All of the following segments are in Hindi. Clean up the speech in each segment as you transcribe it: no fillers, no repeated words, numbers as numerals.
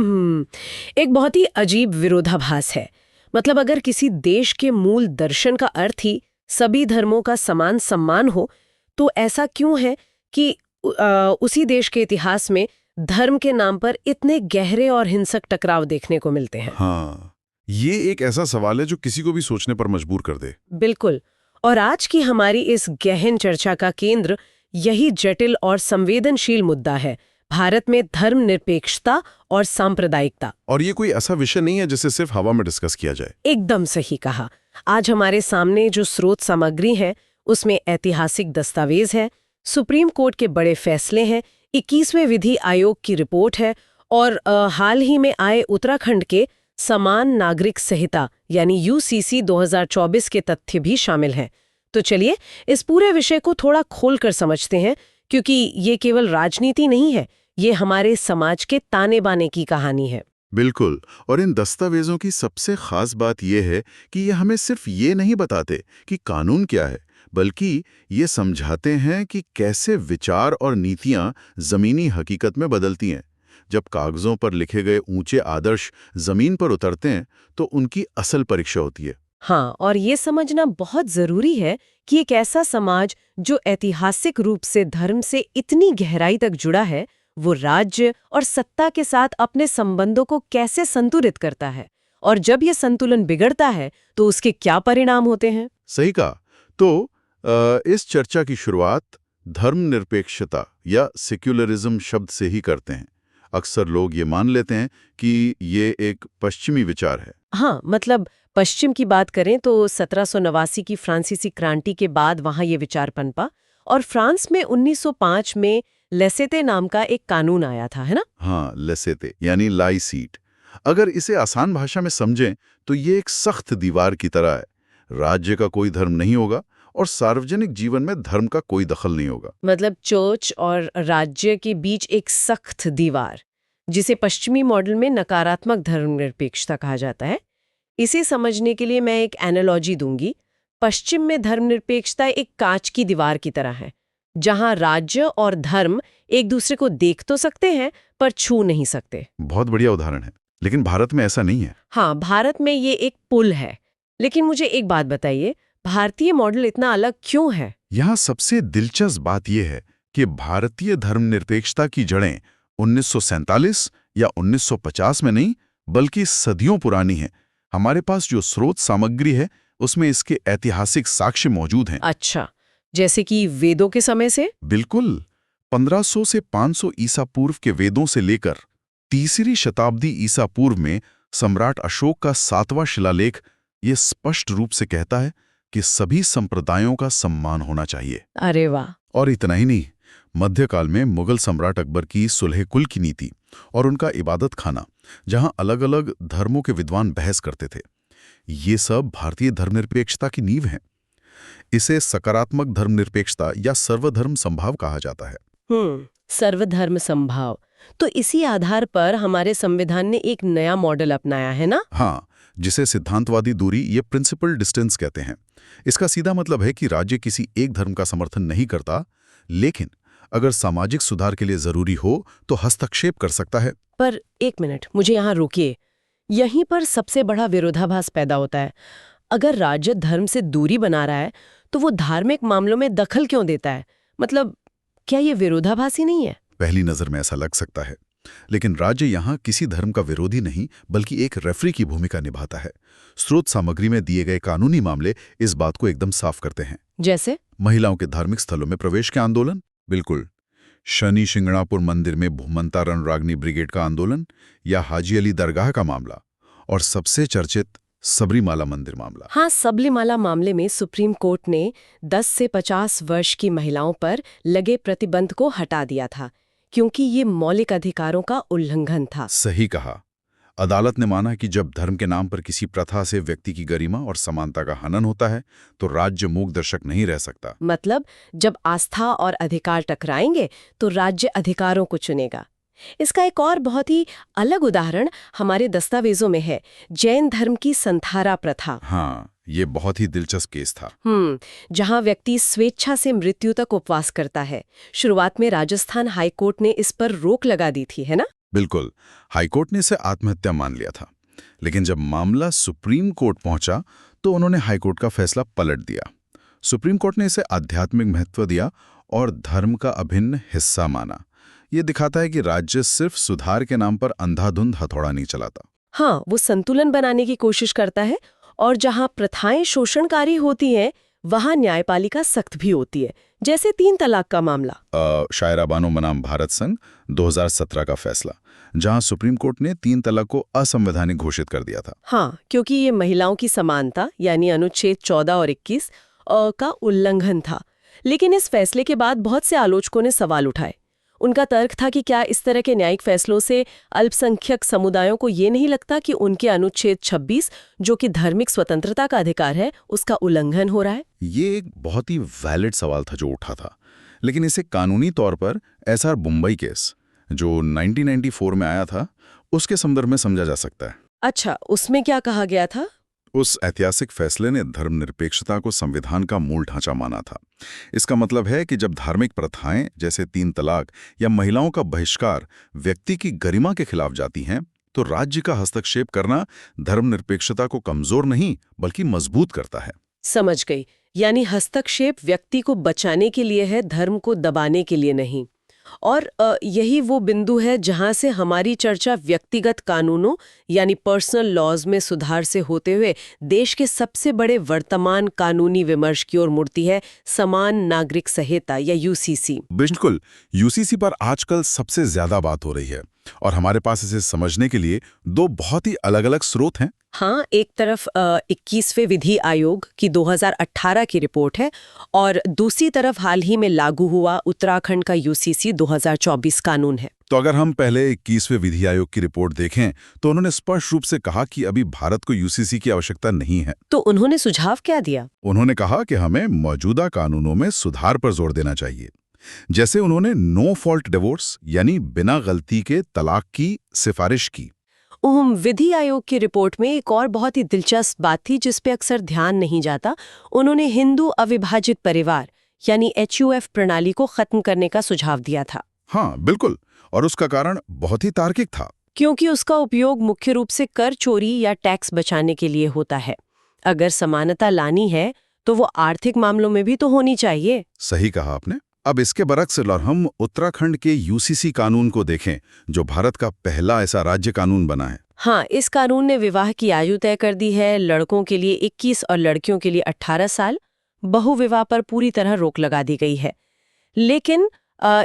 एक बहुत ही अजीब विरोधाभास है। मतलब अगर किसी देश के मूल दर्शन का अर्थ ही सभी धर्मों का समान सम्मान हो, तो ऐसा क्यों है कि उसी देश के इतिहास में धर्म के नाम पर इतने गहरे और हिंसक टकराव देखने को मिलते हैं? हाँ, ये एक ऐसा सवाल है जो किसी को भी सोचने पर मजबूर कर दे। बिल्कुल। और आज की हमारी इस गहन चर्चा का केंद्र यही जटिल और संवेदनशील मुद्दा है, भारत में धर्मनिरपेक्षता और सांप्रदायिकता। और ये कोई ऐसा विषय नहीं है जिसे सिर्फ हवा में डिस्कस किया जाए। एकदम सही कहा। आज हमारे सामने जो स्रोत सामग्री है उसमें ऐतिहासिक दस्तावेज है, सुप्रीम कोर्ट के बड़े फैसले हैं, 21वें विधि आयोग की रिपोर्ट है और हाल ही में आए उत्तराखंड के समान नागरिक संहिता यानी यूसीसी 2024 के तथ्य भी शामिल हैं। तो चलिए इस पूरे विषय को थोड़ा खोलकर समझते हैं, क्योंकि ये केवल राजनीति नहीं है, ये हमारे समाज के ताने बाने की कहानी है। बिल्कुल। और इन दस्तावेजों की सबसे खास बात यह है कि ये हमें सिर्फ ये नहीं बताते कि कानून क्या है, बल्कि ये समझाते हैं कि कैसे विचार और नीतियां जमीनी हकीकत में बदलती हैं। जब कागजों पर लिखे गए ऊंचे आदर्श जमीन पर उतरते हैं तो उनकी असल परीक्षा होती है। हाँ, और ये समझना बहुत जरूरी है कि एक ऐसा समाज जो ऐतिहासिक रूप से धर्म से इतनी गहराई तक जुड़ा है, वो राज्य और सत्ता के साथ अपने संबंधों को कैसे संतुलित करता है, और जब ये संतुलन बिगड़ता है तो उसके क्या परिणाम होते हैं। सही कहा। तो इस चर्चा की शुरुआत धर्मनिरपेक्षता या सेक्युलरिज्म शब्द से ही करते हैं। अक्सर लोग ये मान लेते हैं कि ये एक पश्चिमी विचार है। हाँ, मतलब पश्चिम की बात करें तो 1789 की फ्रांसीसी क्रांति के बाद वहां ये विचार पनपा, और फ्रांस में 1905 में लेसेते नाम का एक कानून आया था, है ना? हाँ, लेसेते यानी लाई सीट। अगर इसे आसान भाषा में समझें तो ये एक सख्त दीवार की तरह है। राज्य का कोई धर्म नहीं होगा और सार्वजनिक जीवन में धर्म का कोई दखल नहीं होगा। मतलब चर्च और राज्य के बीच एक सख्त दीवार, जिसे पश्चिमी मॉडल में नकारात्मक धर्मनिरपेक्षता कहा जाता है। इसे समझने के लिए मैं एक एनालॉजी दूंगी। पश्चिम में धर्मनिरपेक्षता एक कांच की दीवार की तरह है, जहां राज्य और धर्म एक दूसरे को देख तो सकते हैं पर छू नहीं सकते। बहुत बढ़िया उदाहरण है। लेकिन भारत में ऐसा नहीं है। हाँ, भारत में ये एक पुल है। लेकिन मुझे एक बात बताइए, भारतीय मॉडल इतना अलग क्यों है? यहाँ सबसे दिलचस्प बात यह है कि भारतीय धर्मनिरपेक्षता की जड़ें 1947 या 1950 में नहीं, बल्कि सदियों पुरानी हैं। हमारे पास जो स्रोत सामग्री है उसमें इसके ऐतिहासिक साक्ष्य मौजूद हैं। अच्छा, जैसे कि वेदों के समय से? बिल्कुल। 1500 से 500 ईसा पूर्व के वेदों से लेकर 3री शताब्दी ईसा पूर्व में सम्राट अशोक का 7वां शिलालेख ये स्पष्ट रूप से कहता है कि सभी संप्रदायों का सम्मान होना चाहिए। अरे वाह! और इतना ही नहीं, मध्यकाल में मुगल सम्राट अकबर की सुलह कुल की नीति और उनका इबादत खाना, जहां अलग अलग धर्मों के विद्वान बहस करते थे, ये सब भारतीय धर्मनिरपेक्षता की नींव हैं। इसे सकारात्मक धर्मनिरपेक्षता या सर्वधर्म संभाव कहा जाता है। सर्वधर्म संभाव। तो इसी आधार पर हमारे संविधान ने एक नया मॉडल अपनाया है ना? हाँ, जिसे सिद्धांतवादी दूरी ये प्रिंसिपल डिस्टेंस कहते हैं। इसका सीधा मतलब है कि राज्य किसी एक धर्म का समर्थन नहीं करता, लेकिन अगर सामाजिक सुधार के लिए जरूरी हो तो हस्तक्षेप कर सकता है। पर एक मिनट, मुझे यहाँ रोकिए। यहीं पर सबसे बड़ा विरोधाभास पैदा होता है। अगर राज्य धर्म से दूरी बना रहा है तो वो धार्मिक मामलों में दखल क्यों देता है? मतलब क्या ये विरोधाभास ही नहीं है? पहली नजर में ऐसा लग सकता है, लेकिन राज्य यहाँ किसी धर्म का विरोधी नहीं, बल्कि एक रेफरी की भूमिका निभाता है। स्रोत सामग्री में दिए गए कानूनी मामले इस बात को एकदम साफ करते हैं। जैसे महिलाओं के धार्मिक स्थलों में प्रवेश के आंदोलन, बिल्कुल, शनि शिंगणापुर मंदिर में भूमंता रणरागनी ब्रिगेड का आंदोलन, या हाजी अली दरगाह का मामला, और सबसे चर्चित सबरीमाला मंदिर मामला। हाँ, सबरीमाला मामले में सुप्रीम कोर्ट ने 10 से 50 वर्ष की महिलाओं पर लगे प्रतिबंध को हटा दिया था, क्योंकि ये मौलिक अधिकारों का उल्लंघन था। सही कहा। अदालत ने माना कि जब धर्म के नाम पर किसी प्रथा से व्यक्ति की गरिमा और समानता का हनन होता है तो राज्य मूक दर्शक नहीं रह सकता। मतलब जब आस्था और अधिकार टकराएंगे तो राज्य अधिकारों को चुनेगा। इसका एक और बहुत ही अलग उदाहरण हमारे दस्तावेजों में है, जैन धर्म की संथारा प्रथा। हाँ, ये बहुत ही दिलचस्प केस था। जहां व्यक्ति स्वेच्छा से मृत्यु तक उपवास करता है। शुरुआत में राजस्थान हाईकोर्ट ने इस पर रोक लगा दी थी, है ना? बिल्कुल, हाईकोर्ट ने इसे आत्महत्या मान लिया था। लेकिन जब मामला सुप्रीम कोर्ट पहुंचा तो उन्होंने हाईकोर्ट का फैसला पलट दिया। सुप्रीम कोर्ट ने इसे आध्यात्मिक महत्व दिया और धर्म का अभिन्न हिस्सा माना। ये दिखाता है कि राज्य सिर्फ सुधार के नाम पर अंधाधुंध हथौड़ा नहीं चलाता। हाँ, वो संतुलन बनाने की कोशिश करता है और जहाँ प्रथाएं शोषणकारी होती हैं वहाँ न्यायपालिका सख्त भी होती है, जैसे 3 तलाक का मामला। शायरा बानो बनाम भारत संघ 2017 का फैसला, जहां सुप्रीम कोर्ट ने 3 तलाक को असंवैधानिक घोषित कर दिया था। हाँ, क्योंकि ये महिलाओं की समानता यानी अनुच्छेद 14 और 21 का उल्लंघन था। लेकिन इस फैसले के बाद बहुत से आलोचकों ने सवाल उठाए। उनका तर्क था कि क्या इस तरह के न्यायिक फैसलों से अल्पसंख्यक समुदायों को ये नहीं लगता कि उनके अनुच्छेद 26, जो कि धार्मिक स्वतंत्रता का अधिकार है, उसका उल्लंघन हो रहा है? ये एक बहुत ही वैलिड सवाल था जो उठा था, लेकिन इसे कानूनी तौर पर एसआर मुंबई केस, जो 1994 में आया था, उसके संदर्भ में समझा जा सकता है। अच्छा, उसमें क्या कहा गया था? उस ऐतिहासिक फैसले ने धर्मनिरपेक्षता को संविधान का मूल ढांचा माना था। इसका मतलब है कि जब धार्मिक प्रथाएं जैसे 3 तलाक या महिलाओं का बहिष्कार व्यक्ति की गरिमा के खिलाफ जाती हैं, तो राज्य का हस्तक्षेप करना धर्मनिरपेक्षता को कमजोर नहीं बल्कि मजबूत करता है। समझ गई। यानी हस्तक्षेप व्यक्ति को बचाने के लिए है, धर्म को दबाने के लिए नहीं। और यही वो बिंदु है जहां से हमारी चर्चा व्यक्तिगत कानूनों यानी पर्सनल लॉज में सुधार से होते हुए देश के सबसे बड़े वर्तमान कानूनी विमर्श की ओर मुड़ती है, समान नागरिक संहिता या यूसीसी। बिल्कुल, यूसीसी पर आजकल सबसे ज्यादा बात हो रही है और हमारे पास इसे समझने के लिए 2 बहुत ही अलग-अलग स्रोत हैं। हाँ, एक तरफ 21वें विधि आयोग की 2018 की रिपोर्ट है और दूसरी तरफ हाल ही में लागू हुआ उत्तराखंड का यूसीसी 2024 कानून है। तो अगर हम पहले 21वें विधि आयोग की रिपोर्ट देखें तो उन्होंने स्पष्ट रूप से कहा कि अभी भारत को यूसीसी की आवश्यकता नहीं है। तो उन्होंने सुझाव क्या दिया? उन्होंने कहा कि हमें मौजूदा कानूनों में सुधार पर जोर देना चाहिए। जैसे उन्होंने नो फॉल्ट डिवोर्स यानी बिना गलती के तलाक की सिफारिश की। विधि आयोग की रिपोर्ट में एक और बहुत ही दिलचस्प बात थी जिस पे अक्सर ध्यान नहीं जाता। उन्होंने हिंदू अविभाजित परिवार यानी HUF प्रणाली को खत्म करने का सुझाव दिया था। हाँ बिल्कुल, और उसका कारण बहुत ही तार्किक था। क्योंकि उसका उपयोग मुख्य रूप से कर चोरी या टैक्स बचाने के लिए होता है। अगर समानता लानी है तो वो आर्थिक मामलों में भी तो होनी चाहिए। सही कहा आपने। अब इसके बरक्स और हम उत्तराखंड के यूसीसी कानून को देखें, जो भारत का पहला ऐसा राज्य कानून बना है। हाँ, इस कानून ने विवाह की आयु तय कर दी है। लड़कों के लिए 21 और लड़कियों के लिए 18 साल। बहुविवाह पर पूरी तरह रोक लगा दी गई है। लेकिन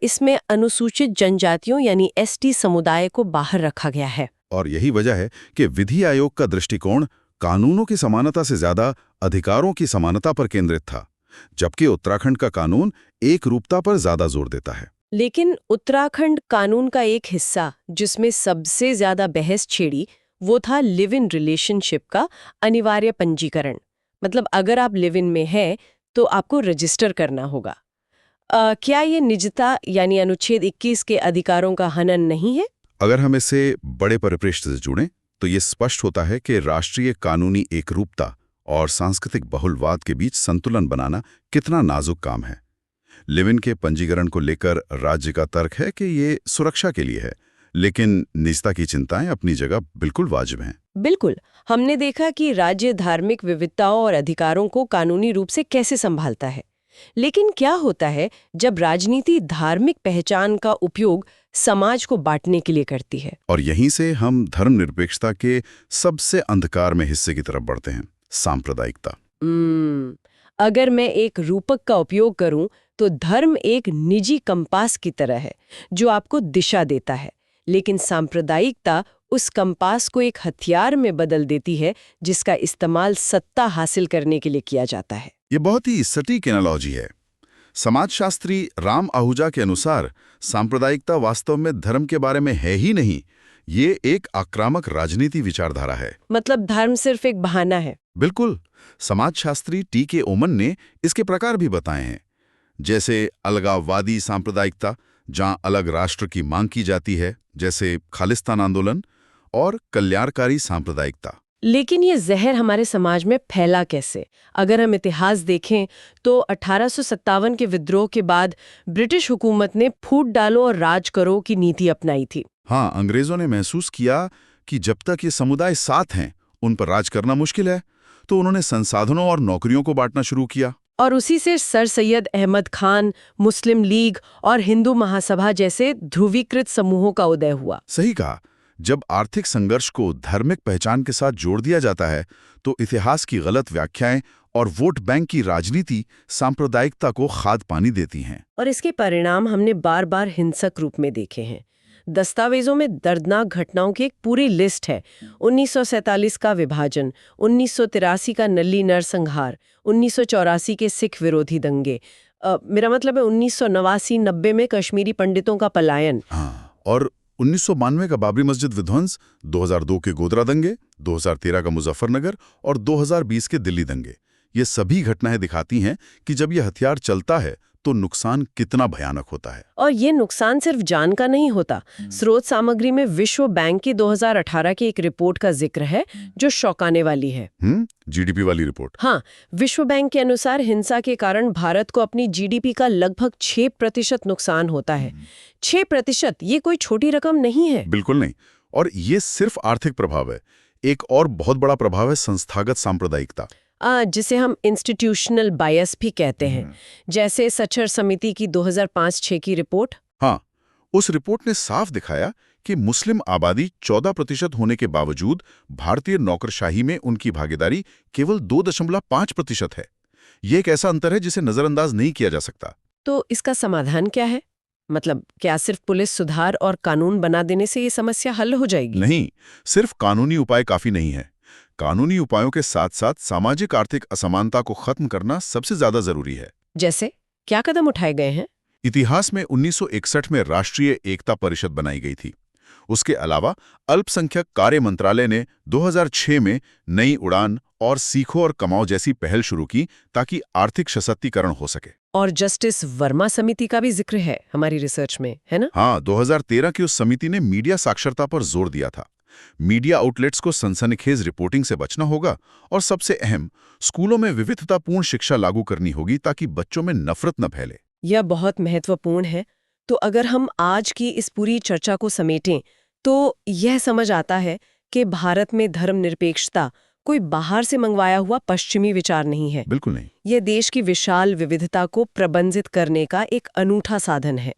इसमें अनुसूचित जनजातियों यानी ST समुदाय को बाहर रखा गया है। और यही वजह है कि विधि आयोग का दृष्टिकोण कानूनों की समानता से ज्यादा अधिकारों की समानता पर केंद्रित था, जबकि उत्तराखंड का कानून एक रूपता पर ज्यादा जोर देता है। लेकिन उत्तराखंड कानून का एक हिस्सा जिसमें सबसे ज्यादा बहस छिड़ी वो था लिव इन रिलेशनशिप का अनिवार्य पंजीकरण। मतलब अगर आप लिव इन में हैं तो आपको रजिस्टर करना होगा। क्या ये निजता यानी अनुच्छेद 21 के अधिकारों का हनन नहीं है? अगर हम इसे बड़े परिप्रेक्ष्य से जुड़ें तो ये स्पष्ट होता है कि राष्ट्रीय कानूनी एकरूपता और सांस्कृतिक बहुलवाद के बीच संतुलन बनाना कितना नाजुक काम है। लिव इन के पंजीकरण को लेकर राज्य का तर्क है कि ये सुरक्षा के लिए है, लेकिन निजता की चिंताएं अपनी जगह बिल्कुल वाजिब हैं। बिल्कुल, हमने देखा कि राज्य धार्मिक विविधताओं और अधिकारों को कानूनी रूप से कैसे संभालता है। लेकिन क्या होता है जब राजनीति धार्मिक पहचान का उपयोग समाज को बांटने के लिए करती है? और यहीं से हम धर्मनिरपेक्षता के सबसे अंधकार में हिस्से की तरफ बढ़ते हैं, सांप्रदायिकता। अगर मैं एक रूपक का उपयोग करूं तो धर्म एक निजी कंपास की तरह है जो आपको दिशा देता है, लेकिन सांप्रदायिकता उस कंपास को एक हथियार में बदल देती है जिसका इस्तेमाल सत्ता हासिल करने के लिए किया जाता है। ये बहुत ही सटीक एनालॉजी है। समाजशास्त्री राम आहूजा के अनुसार सांप्रदायिकता वास्तव में धर्म के बारे में है ही नहीं, ये एक आक्रामक राजनीति विचारधारा है। मतलब धर्म सिर्फ एक बहाना है। बिल्कुल। समाजशास्त्री TK ओमन ने इसके प्रकार भी बताए हैं, जैसे अलगाववादी सांप्रदायिकता, जहां अलग राष्ट्र की मांग की जाती है, जैसे खालिस्तान आंदोलन, और कल्याणकारी सांप्रदायिकता, लेकिन ये जहर हमारे समाज में फैला कैसे? अगर हम इतिहास देखें तो 1857 के विद्रोह के बाद ब्रिटिश हुकूमत ने फूट डालो और राज करो की नीति अपनाई थी। हाँ, अंग्रेजों ने महसूस किया कि जब तक ये समुदाय साथ हैं, उन पर राज करना मुश्किल है, तो उन्होंने संसाधनों और नौकरियों को बांटना शुरू किया। और उसी से सर सैयद अहमद खान, मुस्लिम लीग और हिंदू महासभा जैसे ध्रुवीकृत समूहों का उदय हुआ। सही कहा। जब आर्थिक संघर्ष को धार्मिक पहचान के साथ जोड़ दिया जाता है, तो इतिहास की गलत व्याख्याएं और वोट बैंक की राजनीति सांप्रदायिकता को खाद पानी देती हैं। और इसके परिणाम हमने बार बार हिंसक रूप में देखे हैं। दस्तावेजों में दर्दनाक घटनाओं की एक पूरी लिस्ट है। 1947 का विभाजन, 1983 का नल्ली नरसंहार, 1984 के सिख विरोधी दंगे, मेरा मतलब है 1989-90 में कश्मीरी पंडितों का पलायन। हाँ, और 1992 का बाबरी मस्जिद विध्वंस, 2002 के गोधरा दंगे, 2013 का मुजफ्फरनगर और 2020 के दिल्ली दंगे। ये सभी घटनाएं दिखाती हैं कि जब ये हथियार चलता है तो नुकसान कितना भयानक होता है। और ये नुकसान सिर्फ जान का नहीं होता। स्रोत सामग्री में विश्व बैंक की 2018 की एक रिपोर्ट का जिक्र है जो चौंकाने वाली है। जीडीपी वाली रिपोर्ट? हाँ, विश्व बैंक के अनुसार हिंसा के कारण भारत को अपनी जीडीपी का लगभग 6% नुकसान होता है। 6%, ये कोई छोटी रकम नहीं है। बिल्कुल नहीं। और ये सिर्फ आर्थिक प्रभाव है। एक और बहुत बड़ा प्रभाव है संस्थागत सांप्रदायिकता, जिसे हम इंस्टीट्यूशनल बायस भी कहते हैं, जैसे सचर समिति की 2005-6 की रिपोर्ट। हाँ, उस रिपोर्ट ने साफ दिखाया कि मुस्लिम आबादी 14% होने के बावजूद भारतीय नौकरशाही में उनकी भागीदारी केवल 2.5% है। ये एक ऐसा अंतर है जिसे नजरअंदाज नहीं किया जा सकता। तो इसका समाधान क्या है? मतलब क्या सिर्फ पुलिस सुधार और कानून बना देने से ये समस्या हल हो जाएगी? नहीं, सिर्फ कानूनी उपाय काफी नहीं है। कानूनी उपायों के साथ साथ सामाजिक आर्थिक असमानता को खत्म करना सबसे ज्यादा जरूरी है। जैसे क्या कदम उठाए गए हैं? इतिहास में 1961 में राष्ट्रीय एकता परिषद बनाई गई थी। उसके अलावा अल्पसंख्यक कार्य मंत्रालय ने 2006 में नई उड़ान और सीखो और कमाओ जैसी पहल शुरू की ताकि आर्थिक सशक्तिकरण हो सके। और जस्टिस वर्मा समिति का भी जिक्र है हमारी रिसर्च में, है ना? हाँ, 2013 की उस समिति ने मीडिया साक्षरता पर जोर दिया था। मीडिया आउटलेट्स को सनसनीखेज रिपोर्टिंग से बचना होगा और सबसे अहम, स्कूलों में विविधतापूर्ण शिक्षा लागू करनी होगी ताकि बच्चों में नफरत न फैले। यह बहुत महत्वपूर्ण है। तो अगर हम आज की इस पूरी चर्चा को समेटें तो यह समझ आता है कि भारत में धर्मनिरपेक्षता कोई बाहर से मंगवाया हुआ पश्चिमी विचार नहीं है। बिल्कुल नहीं। यह देश की विशाल विविधता को प्रबंधित करने का एक अनूठा साधन है।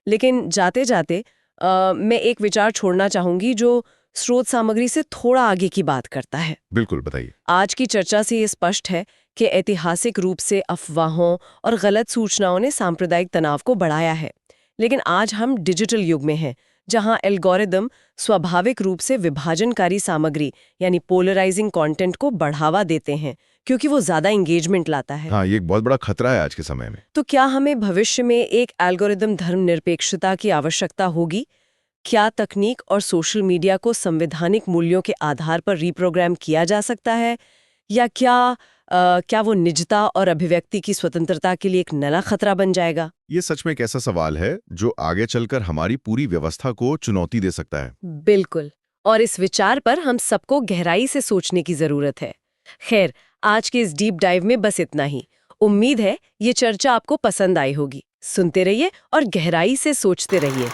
लेकिन जाते जाते मैं एक विचार छोड़ना चाहूंगी जो स्रोत सामग्री से थोड़ा आगे की बात करता है। बिल्कुल, बताइए। आज की चर्चा से ये स्पष्ट है कि ऐतिहासिक रूप से अफवाहों और गलत सूचनाओं ने सांप्रदायिक तनाव को बढ़ाया है। लेकिन आज हम डिजिटल युग में हैं, जहां एल्गोरिदम स्वाभाविक रूप से विभाजनकारी सामग्री यानी पोलराइजिंग कंटेंट को बढ़ावा देते हैं, क्योंकि वो ज्यादा एंगेजमेंट लाता है। हाँ, ये एक बहुत बड़ा खतरा है आज के समय में। तो क्या हमें भविष्य में एक एल्गोरिदम धर्मनिरपेक्षता की आवश्यकता होगी? क्या तकनीक और सोशल मीडिया को संवैधानिक मूल्यों के आधार पर रिप्रोग्राम किया जा सकता है, या क्या वो निजता और अभिव्यक्ति की स्वतंत्रता के लिए एक नया खतरा बन जाएगा? ये सच में एक ऐसा सवाल है जो आगे चलकर हमारी पूरी व्यवस्था को चुनौती दे सकता है। बिल्कुल। और इस विचार पर हम सबको गहराई से सोचने की जरूरत है। खैर, आज के इस डीप डाइव में बस इतना ही। उम्मीद है ये चर्चा आपको पसंद आई होगी। सुनते रहिए और गहराई से सोचते रहिए।